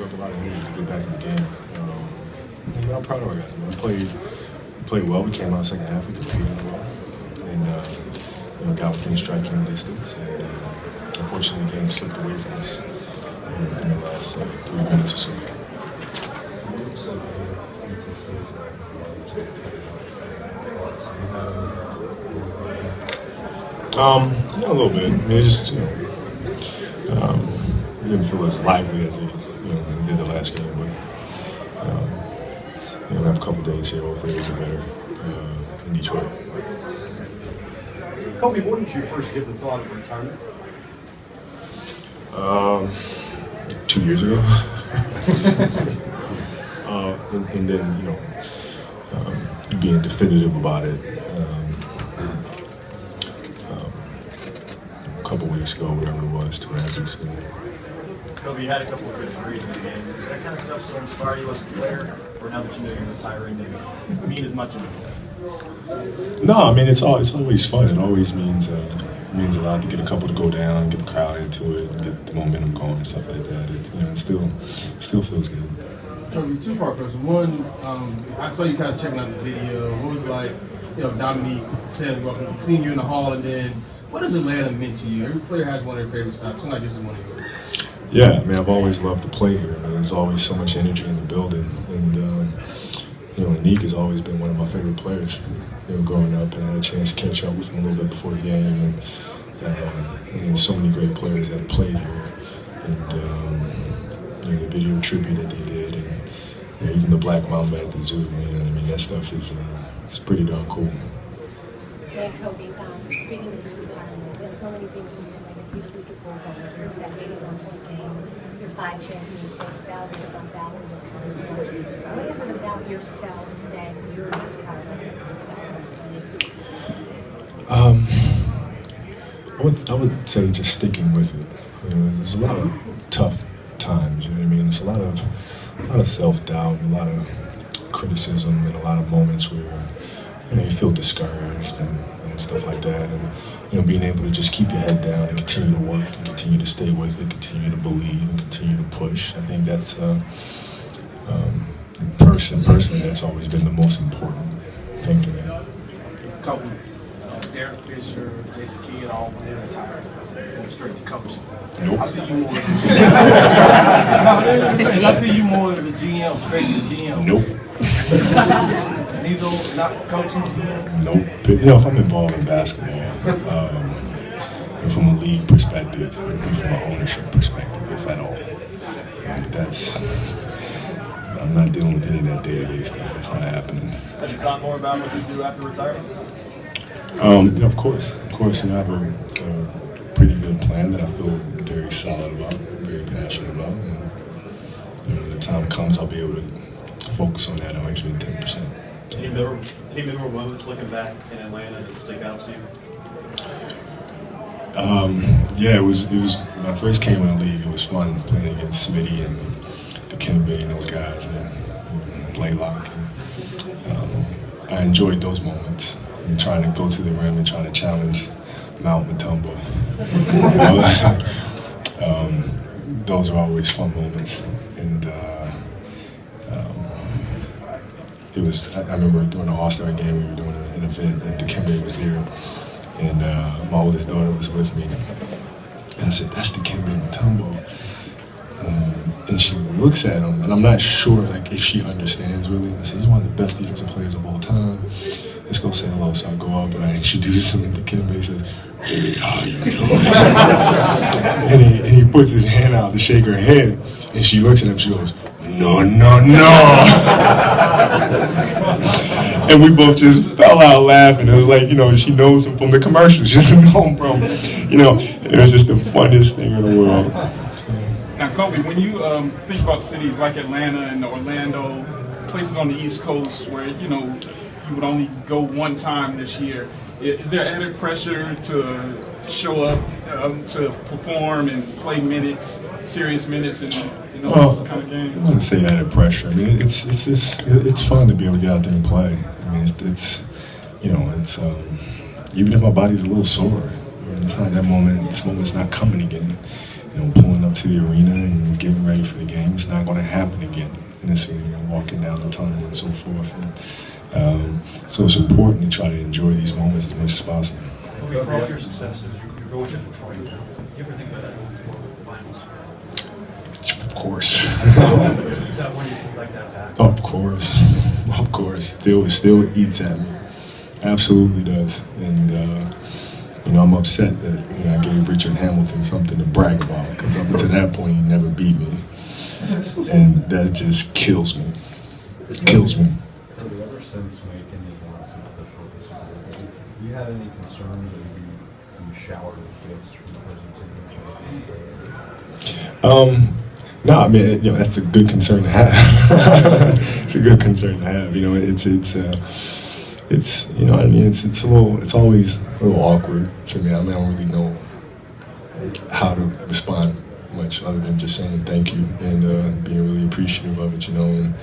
up a lot of energy to get back in the game. And I'm proud of our guys. We played well. We came out second half. We competed well, and got within striking distance. And unfortunately, the game slipped away from us in the last 3 minutes or so. Yeah, a little bit. I mean, it just didn't feel as lively as it did the last game, but we have a couple days here. Hopefully, we get better in Detroit. Kobe, when did you first get the thought of retirement? 2 years ago, and then being definitive about it. A couple weeks ago, whatever it was, 2.5 weeks ago. Kobe, you had a couple of good degrees in the game. Does that kind of stuff still inspire you as a player, or now that you know you're retiring, does it mean as much anymore? No, I mean it's always fun. It always means a lot to get a couple to go down, get the crowd into it, and get the momentum going and stuff like that. It still feels good. Kobe, two-part question. One, I saw you kind of checking out this video. What was it like, Dominique seeing you in the hall, and then what has Atlanta meant to you? Every player has one of their favorite stops. Seems like this is one of yours. Yeah, I mean, I've always loved to play here. I mean, there's always so much energy in the building, and Nick has always been one of my favorite players. Growing up, and I had a chance to catch up with him a little bit before the game, and so many great players that have played here, and the video tribute that they did, and even the Black Mamba at the zoo. I mean, that stuff is it's pretty darn cool. Hey, Kobe, speaking of your retirement, there's so many things in your legacy that we could go over. It's that 81-point game, your 5 championships, thousands upon thousands of careers. What is it about yourself that you're most proud of that sticks out most to you? I would say just sticking with it. There's a lot of tough times. You know what I mean? There's a lot of self-doubt, and a lot of criticism, and a lot of moments where you feel discouraged and stuff like that. And being able to just keep your head down and continue to work and continue to stay with it, continue to believe and continue to push. I think that's personally that's always been the most important thing to me. Kobe, Derek Fisher, Jason Kidd, all they're retired. Straight to coaching. Nope. I see you more as a GM, straight to GM. Nope. Neither not coaching GM. Nope. If I'm involved in basketball, and from a league perspective, it would be from an ownership perspective, if at all. I'm not dealing with any of that day-to-day stuff. It's not happening. Have you thought more about what you do after retirement? Of course. I have a pretty good plan that I feel very solid about, very passionate about, and when the time comes, I'll be able to focus on that 110%. Any memorable moments looking back in Atlanta that stick out to you? Yeah, it was when I first came in the league. It was fun playing against Smitty and Dikembe and those guys, and Blaylock. I enjoyed those moments, and trying to go to the rim and trying to challenge Mount Mutombo. Those are always fun moments, and it was. I remember during the All-Star game, we were doing an event, and Dikembe was there, and my oldest daughter was with me, and I said, "That's Dikembe Mutombo," and she looks at him, and I'm not sure if she understands really. I said, "He's one of the best defensive players of all time. Let's go say hello." So I go up and I introduce him, and Dikembe says, "Hey, how you doing?" and he puts his hand out to shake her hand, and she looks at him. She goes, "No, no, no!" And we both just fell out laughing. It was like, she knows him from the commercials. She doesn't know him from, it was just the funniest thing in the world. Now, Kobe, when you think about cities like Atlanta and Orlando, places on the East Coast where, you would only go one time this year, is there added pressure to show up, to perform and play minutes, serious minutes in those kind of games? I wouldn't say added pressure. I mean, it's fun to be able to get out there and play. I mean, it's even if my body's a little sore, it's not that moment. This moment's not coming again. pulling up to the arena and getting ready for the game. It's not going to happen again in this arena, walking down the tunnel and so forth. And, so it's important to try to enjoy these moments as much as possible. Kobe, for all your successes, you're going to Detroit. Do you ever think about that finals? Of course. Is that one you'd like to have back? Of course. Still eats at me. Absolutely does. And I'm upset that I gave Richard Hamilton something to brag about, because up until that point he never beat me, and that just kills me. Kills me. Ever since making the announcement official, have you had any concerns that you showered with gifts from the person taking? No, I mean, that's a good concern to have. It's a good concern to have. It's always a little awkward for me. I don't really know how to respond much other than just saying thank you and being really appreciative of it, and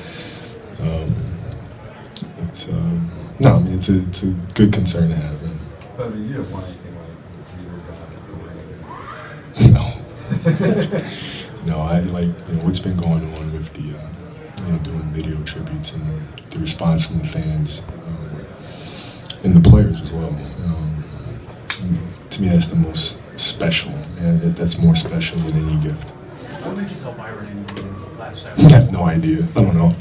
it's a good concern to have. But you don't want anything like No. No, I like what's been going on with the doing video tributes and the response from the fans and the players as well. To me, that's the most special, and that's more special than any gift. What made you tell Byron in the last I second? have no idea. I don't know.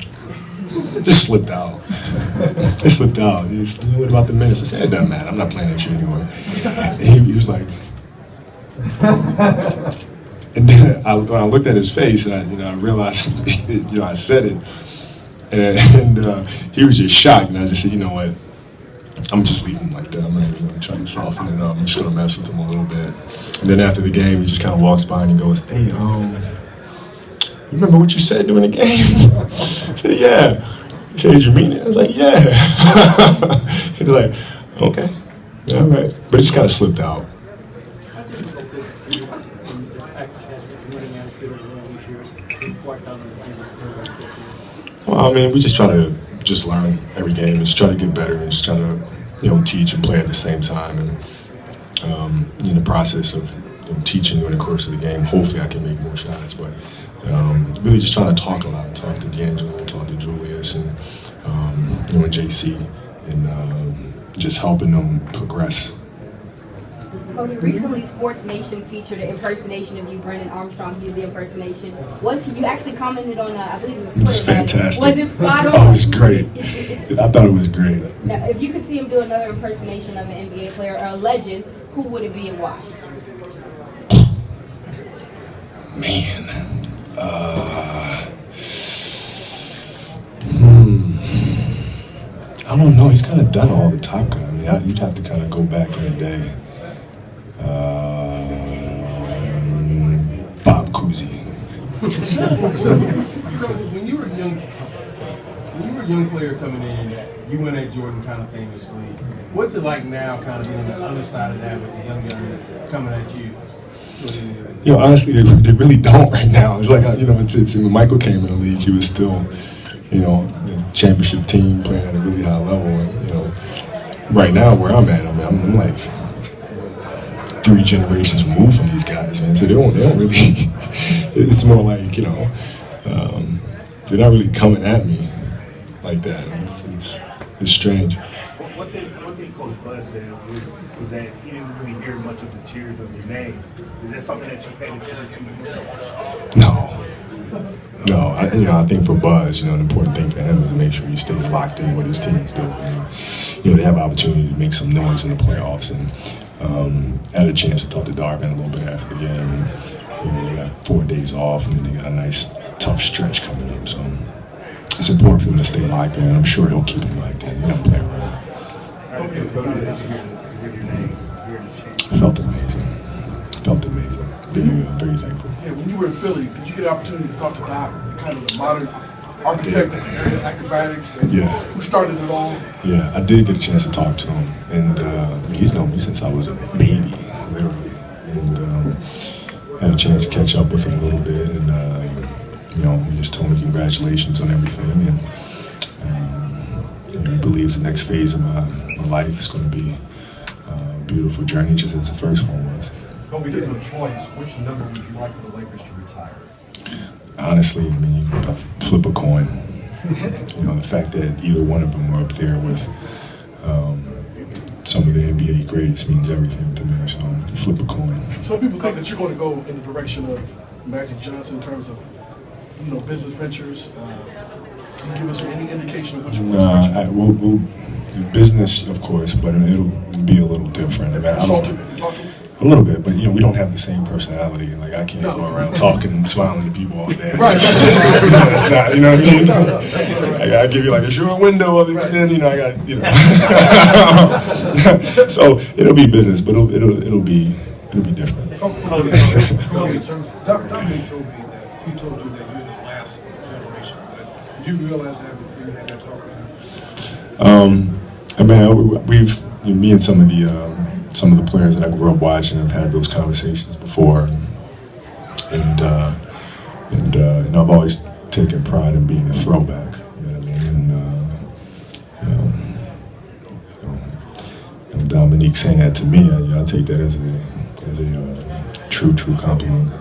It just slipped out. It slipped out. What about the minutes? I said, it doesn't matter. I'm not playing next year anyway. He was like. And then when I looked at his face, and I realized, I said it, and he was just shocked. And I just said, you know what, I'm just leaving him like that. I'm not even going to try to soften it up. I'm just going to mess with him a little bit. And then after the game, he just kind of walks by and he goes, hey, you remember what you said during the game? I said, yeah. He said, did you mean it? I was like, yeah. He was like, okay, yeah, all right. But it just kind of slipped out. Well, I mean, we just try to just learn every game and just try to get better and just try to, teach and play at the same time. And in the process of teaching during the course of the game, hopefully I can make more shots. But really just trying to talk a lot, talk to D'Angelo, talk to Julius, and and JC, and just helping them progress. Kobe, recently Sports Nation featured an impersonation of you. Brennan Armstrong did the impersonation. You actually commented on, I believe it was Twitter. It was fantastic. Was it spot on? Oh, it was great. I thought it was great. Now, if you could see him do another impersonation of an NBA player or a legend, who would it be and why? Man. I don't know. He's kind of done all the Top Gun. I mean, you'd have to kind of go back in the day. Bob Cousy. So, when you were a young player coming in, you went at Jordan kind of famously. What's it like now, kind of being on the other side of that with the young guy coming at you? Honestly, they really don't right now. It's like, it's when Michael came in the league, he was still, the championship team playing at a really high level. And, right now, where I'm at, I'm like 3 generations removed from these guys, man. So they don't really. It's more like they're not really coming at me like that. It's strange. One thing Coach Bud said was that he didn't really hear much of the cheers of your name. Is that something that you paid attention to? No. I think for Buzz, the important thing for him is to make sure he stays locked in what his team is doing. And, they have an opportunity to make some noise in the playoffs, and I had a chance to talk to Darvin a little bit after the game. And, they got 4 days off, and then they got a nice, tough stretch coming up. So it's important for him to stay locked in, and I'm sure he'll keep him locked in. He doesn't play around. I felt amazing. Very thankful. Yeah, when you were in Philly, did you get an opportunity to talk to Doc, kind of the modern architect of aerial acrobatics? And who started it all? Yeah, I did get a chance to talk to him, and he's known me since I was a baby, literally. And had a chance to catch up with him a little bit, and he just told me congratulations on everything, and he believes the next phase of my life is going to be a beautiful journey, just as the first one was. Kobe, given a choice, which number would you like for the Lakers to retire? Honestly, I mean, I flip a coin. The fact that either one of them were up there with some of the NBA greats means everything to me. So you flip a coin. Some people think that you're going to go in the direction of Magic Johnson in terms of, business ventures. Can you give us any indication of what you want? We'll business, of course, but it'll be a little different. I mean, I don't. A little bit, but we don't have the same personality. Like I can't go around talking and smiling at people all day. Right. It's not, you know what I mean? I gotta give you like a short window of it, but then I got So it'll be business, but it'll be different. Kobe, Dominique told me that he told you that you're the last generation, but did you realize that before you had that talk with him? Me and some of the players that I grew up watching have had those conversations before, and I've always taken pride in being a throwback. You know what I mean? And Dominique saying that to me, I take that as a true compliment.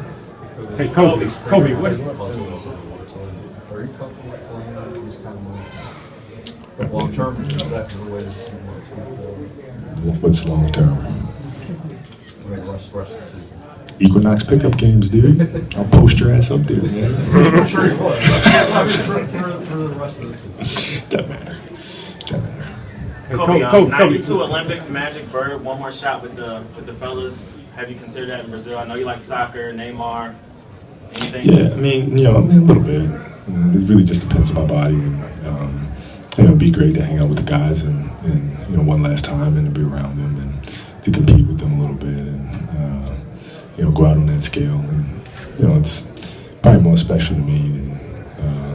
Hey, Kobe, what is? Are you comfortable playing these kind of moves? Long term, is that the way to see it? What's long term? Rest of the season. Equinox pickup games, dude. I'll post your ass up there, man. I'm sure you will. For the rest of the season. Doesn't matter. Kobe, 92 Olympics, Magic, Bird, one more shot with the fellas. Have you considered that in Brazil? I know you like soccer, Neymar, anything? Yeah, I mean, a little bit. It really just depends on my body, and it'd be great to hang out with the guys and one last time and to be around them and to compete with them a little bit and go out on that scale. And it's probably more special to me than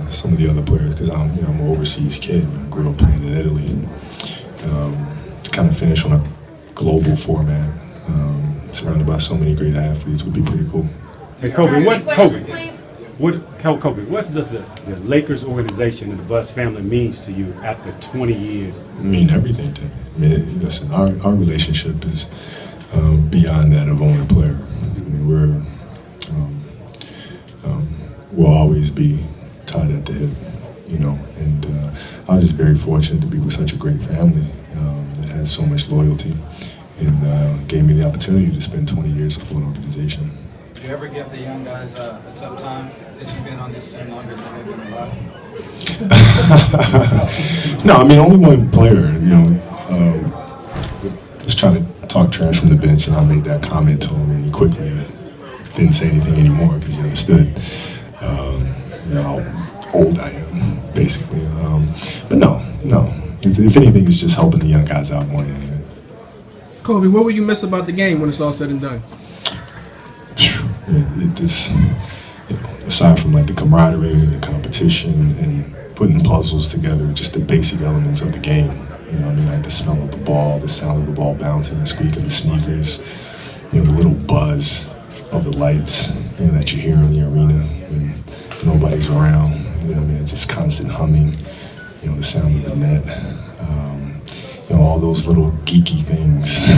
some of the other players because I'm an overseas kid. I grew up playing in Italy and to kind of finish on a global format, surrounded by so many great athletes would be pretty cool. Hey, Kobe, Kobe, what does the Lakers organization and the Bus family means to you after 20 years? It mean everything to me. I mean, listen, our relationship is beyond that of owner player. I mean, we'll always be tied at the hip, and I was just very fortunate to be with such a great family that has so much loyalty and gave me the opportunity to spend 20 years with one organization. Do you ever give the young guys a tough time that you've been on this team longer than they've been alive? No, I mean, only one player, was trying to talk trash from the bench, and I made that comment to him, and he quickly didn't say anything anymore because he understood how old I am, basically. But no. If anything, it's just helping the young guys out more than anything. Kobe, what will you miss about the game when it's all said and done? Aside from the camaraderie and the competition and putting puzzles together, just the basic elements of the game. Like the smell of the ball, the sound of the ball bouncing, the squeak of the sneakers, the little buzz of the lights, that you hear in the arena when nobody's around. Just constant humming, the sound of the net. All those little geeky things.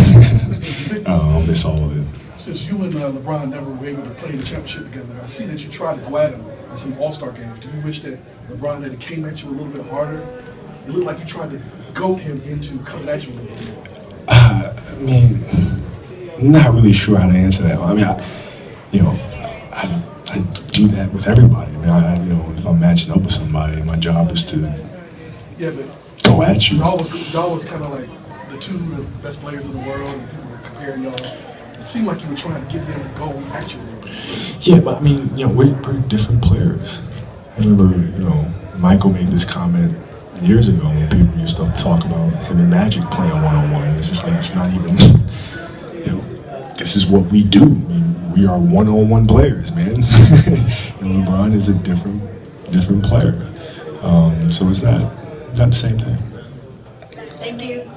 I'll miss all of it. Since you and LeBron never were able to play the championship together, I see that you tried to go at him in some All-Star games. Do you wish that LeBron had came at you a little bit harder? It looked like you tried to goat him into coming at you a little bit more. I mean, I'm not really sure how to answer that. I mean, I do that with everybody. I mean, if I'm matching up with somebody, my job is to go at you. Y'all was kind of like the best players in the world, and people were comparing y'all. It seemed like you were trying to get them to go at you. Yeah, but I mean, we're different players. I remember, Michael made this comment years ago when people used to talk about him and Magic playing one-on-one. It's just like, it's not even, this is what we do. I mean, we are one-on-one players, man. LeBron is a different player. So it's not the same thing. Thank you.